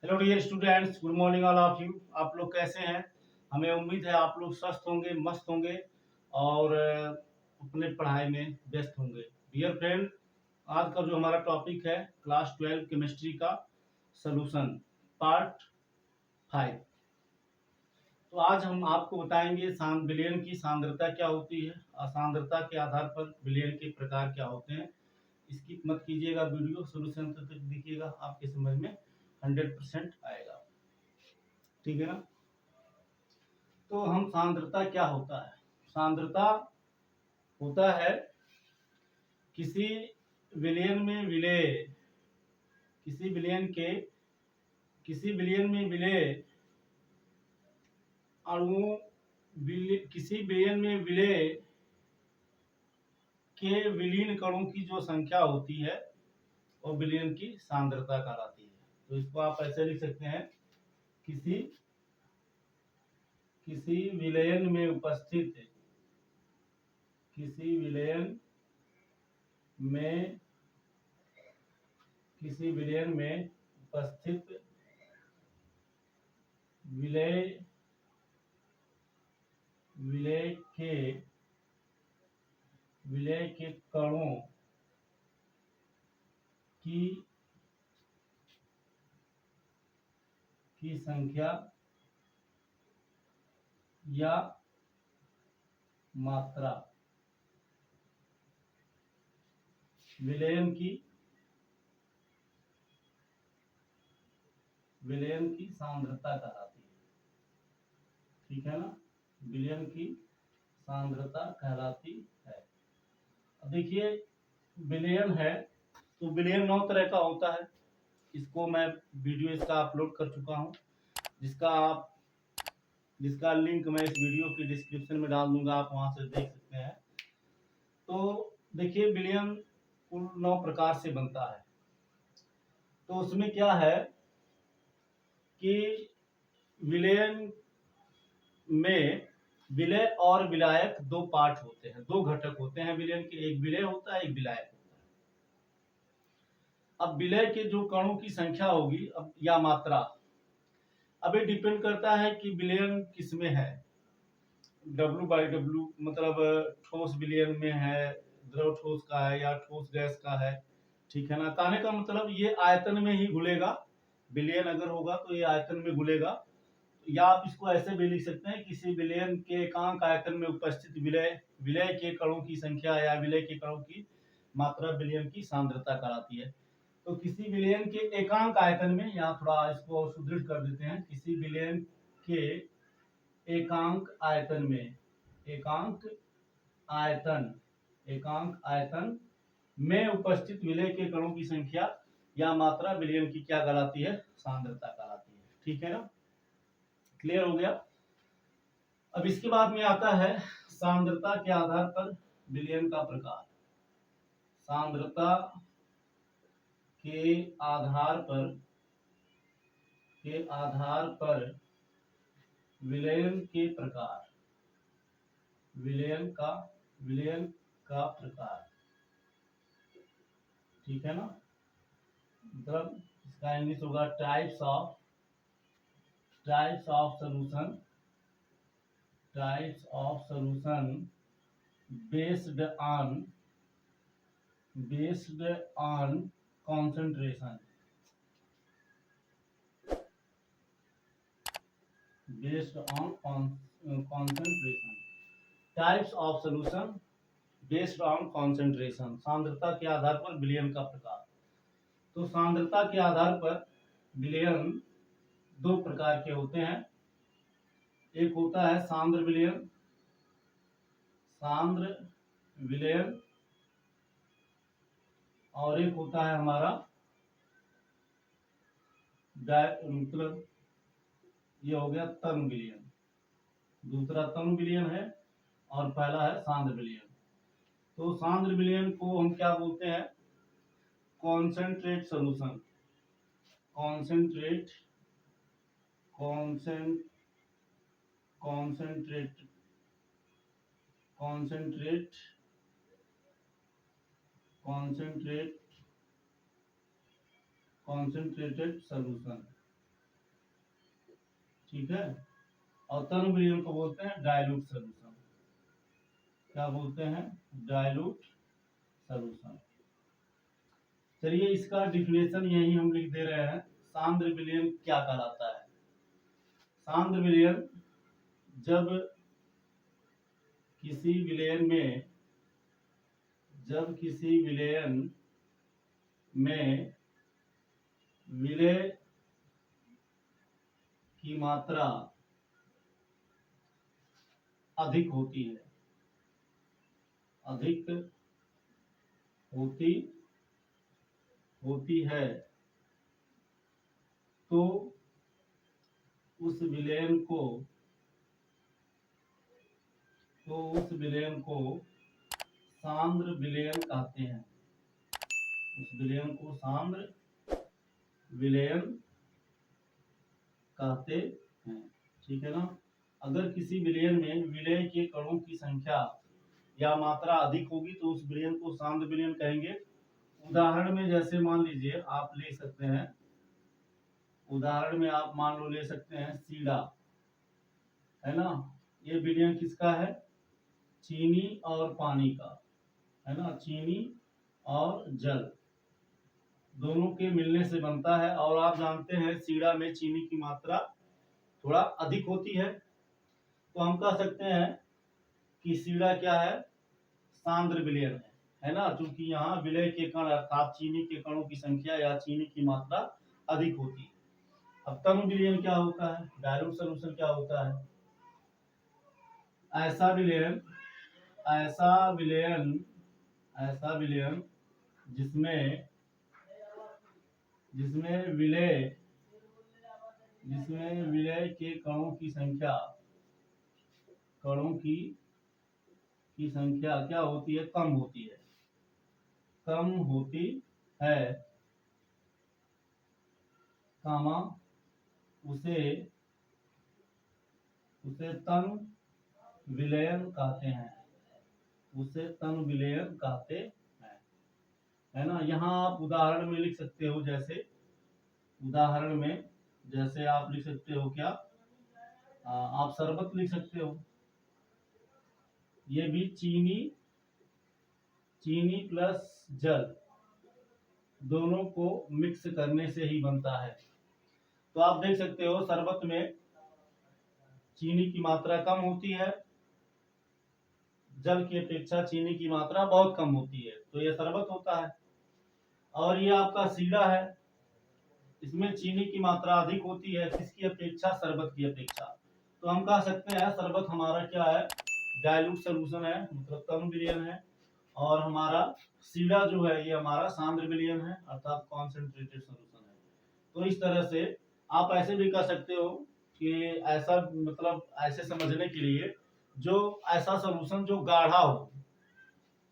Hello dear students, good morning all of you. आप लोग कैसे हैं? हमें उम्मीद है आप लोग स्वस्थ होंगे, मस्त होंगे और अपने पढ़ाई में व्यस्त होंगे। डियर फ्रेंड, आज का जो हमारा टॉपिक है क्लास 12 केमिस्ट्री का सॉल्यूशन पार्ट 5। तो आज हम आपको बताएंगे विलयन की सांद्रता क्या होती है और सांद्रता के आधार पर विलयन के प्रकार क्या होते हैं। स्किप मत कीजिएगा, वीडियो शुरू से अंत तक देखिएगा, आपके समझ में 100% आएगा। ठीक है ना? तो हम सांद्रता क्या होता है? सांद्रता होता है किसी विलयन में विलेय किसी विलयन के किसी विलयन में विलेय अणुओं किसी विलयन में विलेय के विलीन कणों की जो संख्या होती है वो विलयन की सांद्रता कहलाती है। तो इसको आप ऐसे लिख सकते हैं, किसी किसी विलयन में उपस्थित किसी विलयन में किसी विलयन में उपस्थित विलय विलय के विलय के कणों की संख्या या मात्रा विलयन की सांद्रता कहलाती है। ठीक है ना? विलयन की सांद्रता कहलाती है। अब देखिए, विलयन है तो विलयन 9 तरह का होता है। इसको मैं वीडियो इसका अपलोड कर चुका हूं, जिसका लिंक मैं इस वीडियो की डिस्क्रिप्शन में डाल दूंगा, आप वहां से देख सकते हैं। तो देखिए, विलयन कुल 9 प्रकार से बनता है। तो उसमें क्या है कि विलयन में विलय और विलायक दो पार्ट होते हैं, दो घटक होते हैं विलयन के। एक विलय होता है, एक विलायक होता है। अब विलय के जो कणों की संख्या होगी अब या मात्रा, अब ये डिपेंड करता है कि विलयन किसमें है। W/W मतलब ठोस विलयन में है, द्रव ठोस का है या ठोस गैस का है। ठीक है ना? कहने का मतलब ये आयतन में ही घुलेगा। विलयन अगर होगा तो ये आयतन में घुलेगा। या आप इसको ऐसे भी लिख सकते हैं, किसी विलयन के एकांक आयतन में उपस्थित विलय के कणों की संख्या या विलय के कणों की मात्रा विलयन की सांद्रता कहलाती है। तो किसी विलयन के एकांक आयतन में, यहाँ थोड़ा इसको सुदृढ़ कर देते हैं, किसी विलयन के एकांक आयतन में एकांक आयतन में उपस्थित विलय के कणों की संख्या या मात्रा विलयन की क्या कहलाती है? सांद्रता कहलाती है। ठीक है ना? क्लियर हो गया? अब इसके बाद में आता है सांद्रता के आधार पर विलयन का प्रकार। सांद्रता के आधार पर विलयन के प्रकार विलयन का प्रकार। ठीक है ना? मतलब इसका इंग्लिश होगा types of solution based on concentration types of solution based on concentration. सांद्रता के आधार पर विलयन का प्रकार। तो सांद्रता के आधार पर विलयन दो प्रकार के होते हैं। एक होता है सांद्र विलयन और एक होता है हमारा मतलब ये हो गया तरंग विलयन। दूसरा तरंग विलयन है और पहला है सांद्र विलयन। तो सांद्र विलयन को हम क्या बोलते हैं? Concentrate solution concentrate concentrated solution. ठीक है। और तनु विलयन को बोलते हैं डाइल्यूट सोल्यूशन। क्या बोलते हैं? Dilute solution. चलिए इसका डिफिनेशन यही हम लिख दे रहे हैं। सांद्र विलयन क्या कहलाता है? सांद्र विलयन जब किसी विलयन में विलय की मात्रा अधिक होती है तो उस विलयन को सांद्र विलयन कहते हैं। उस विलयन को सांद्र विलयन कहते हैं। ठीक है ना। अगर किसी विलयन में विलय के कणों की संख्या या मात्रा अधिक होगी तो उस विलयन को सांद्र विलयन कहेंगे। उदाहरण में जैसे मान लीजिए आप ले सकते हैं, उदाहरण में आप मान लो ले सकते हैं सीड़ा, है ना। ये विलयन किसका है? चीनी और पानी का, है ना। चीनी और जल दोनों के मिलने से बनता है। और आप जानते हैं सीड़ा में चीनी की मात्रा थोड़ा अधिक होती है, तो हम कह सकते हैं कि सीड़ा क्या है? सांद्र विलयन है ना। क्योंकि यहाँ विलय के कण अर्थात चीनी के कणों की संख्या या चीनी की मात्रा अधिक होती है। अब तनु विलयन क्या होता है? डाइल्यूट सॉल्यूशन क्या होता है? ऐसा विलयन जिसमें विलय के कणों की संख्या क्या होती है? कम होती है, कामा उसे तनु विलयन कहते हैं। है ना। यहाँ आप उदाहरण में लिख सकते हो, जैसे आप लिख सकते हो क्या? आप शरबत लिख सकते हो। ये भी चीनी प्लस जल दोनों को मिक्स करने से ही बनता है। तो आप देख सकते हो शरबत में चीनी की मात्रा कम होती है, जल की अपेक्षा चीनी की मात्रा बहुत कम होती है, तो यह शरबत होता है। और ये आपका सीड़ा है, इसमें चीनी की मात्रा अधिक होती है, किसकी अपेक्षा? शरबत की अपेक्षा। तो हम कह सकते हैं शरबत हमारा क्या है? डाइल्यूट सॉल्यूशन है, मतलब तनु विलयन है। और हमारा सीड़ा जो है ये हमारा सांद्र विलयन है, अर्थात कॉन्सेंट्रेटेड सॉल्यूशन है। तो इस तरह से आप ऐसे भी कह सकते हो कि ऐसा, मतलब ऐसे समझने के लिए जो ऐसा सॉल्यूशन जो गाढ़ा हो,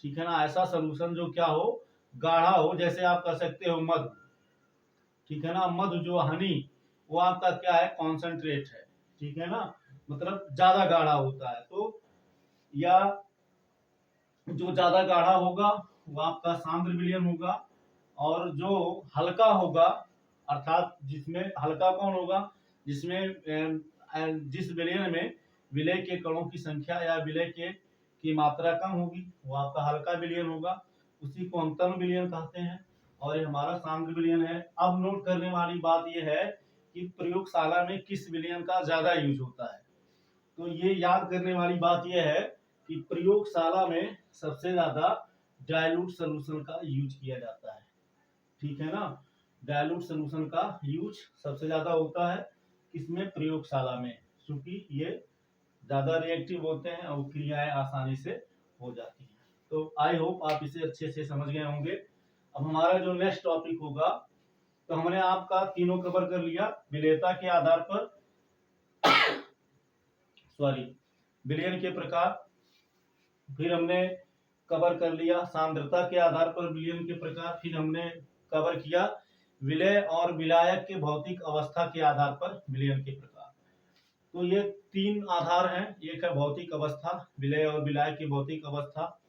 ठीक है ना। ऐसा सॉल्यूशन जो क्या हो? गाढ़ा हो। जैसे आप कह सकते हो मधु, ठीक है ना। मधु जो हनी, वो आपका क्या है? कॉन्सेंट्रेट है, ठीक है ना। मतलब ज्यादा गाढ़ा होता है। तो या जो ज्यादा गाढ़ा होगा वो आपका सांद्र विलयन होगा। और जो हल्का होगा, अर्थात जिसमें हल्का कौन होगा? जिस विलयन में विलय के कणों की संख्या या विलय की मात्रा कम होगी, वो आपका हल्का विलयन होगा। उसी को हम तनु विलयन कहते हैं। और ये हमारा सांद्र विलयन है। अब नोट करने वाली बात यह है कि प्रयोगशाला में किस विलयन का ज्यादा यूज होता है। तो ये याद करने वाली बात यह है कि प्रयोगशाला में सबसे ज्यादा डाइल्यूट सॉल्यूशन का यूज किया जाता है, ठीक है ना। डाइल्यूट सॉल्यूशन का यूज सबसे ज्यादा होता है किसमें? प्रयोगशाला में, क्योंकि ये ज्यादा रिएक्टिव होते हैं और क्रियाएं आसानी से हो जाती हैं। तो आई होप आप इसे अच्छे से समझ गए होंगे। अब हमारा जो नेक्स्ट टॉपिक होगा, तो हमने आपका तीनों कवर कर लिया। विलेयता के आधार पर विलयन के प्रकार, फिर हमने कवर कर लिया सांद्रता के आधार पर विलयन के प्रकार, फिर हमने कवर किया विलय और विलायक के भौतिक अवस्था के आधार पर विलयन के प्रकार। तो ये तीन आधार हैं। एक है भौतिक अवस्था, विलय और विलायक की भौतिक अवस्था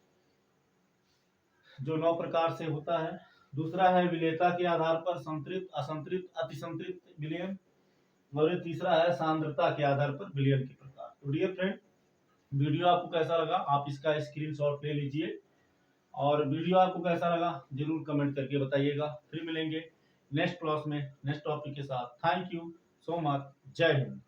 जो 9 प्रकार से होता है। दूसरा है विलेयता के आधार पर संतृप्त, असंतृप्त, अतिसंतृप्त विलयन। और ये तीसरा है सांद्रता के आधार पर विलयन के प्रकार। तो डियर फ्रेंड, वीडियो आपको कैसा लगा आप इसका स्क्रीनशॉट ले लीजिए, और वीडियो आपको कैसा लगा जरूर कमेंट करके बताइएगा। फिर मिलेंगे नेक्स्ट क्लास में नेक्स्ट टॉपिक के साथ। Thank you so much. जय हिंद।